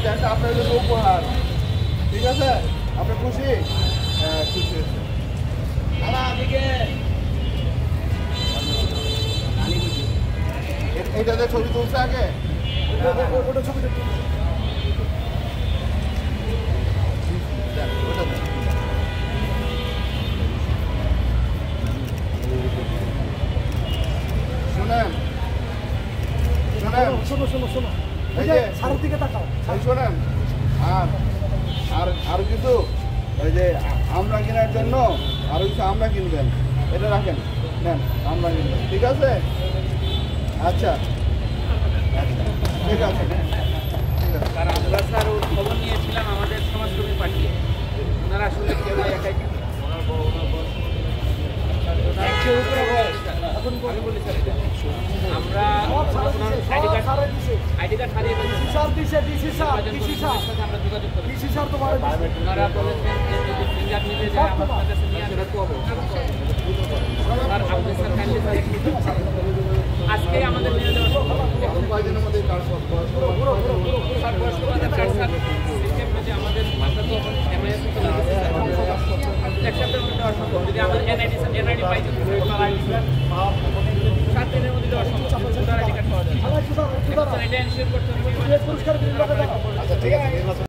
এটা একটা আপনার জন্য উপহার, ঠিক আছে? আপনি খুশি? হ্যাঁ, খুশি হয়েছে। এইটাতে ছবি তুলছে আগে, ওটা ছবিটা শোনেন, শোনেন, এই যে সারের দিকে তাকাও, শোনেন, আর কিছু ওই যে আমরা কেনার জন্য আরো কিছু আমরা কিনবেন, এটা রাখেন, নেন আমরা কিনবেন, ঠিক আছে? আচ্ছা ঠিক আছে, কারণ আমরা স্যার ওর খবর নিয়েছিলাম আমাদের সমাজকর্মী পার্টি, ওনারা আসলে কেউ একাই আমরা আইডি কার্ড হারিয়ে আমরা যোগাযোগ করি, ওনারা বলেছেন যদি ফিঙ্গার নিতে যায় আমার কাছে নিয়ে আসবে। স্যার আপনি স্যার কাইন্ডলি আজকে আমাদের নিয়ে কয়েকদিনের মধ্যে স্যার বয়স্ক ভাতার কার্ড স্যার সিস্টেমে যে আমাদের মাত্রা তো এমআইএস তো লাগছে এক সপ্তাহের মধ্যে অসম্ভব, যদি আমার এনআইডি পাই যদি সাত দিনের মধ্যে অসম্ভব, আইডি কার্ড পাওয়া যায়। এটা এনশিওর করতে হবে। আচ্ছা ঠিক আছে।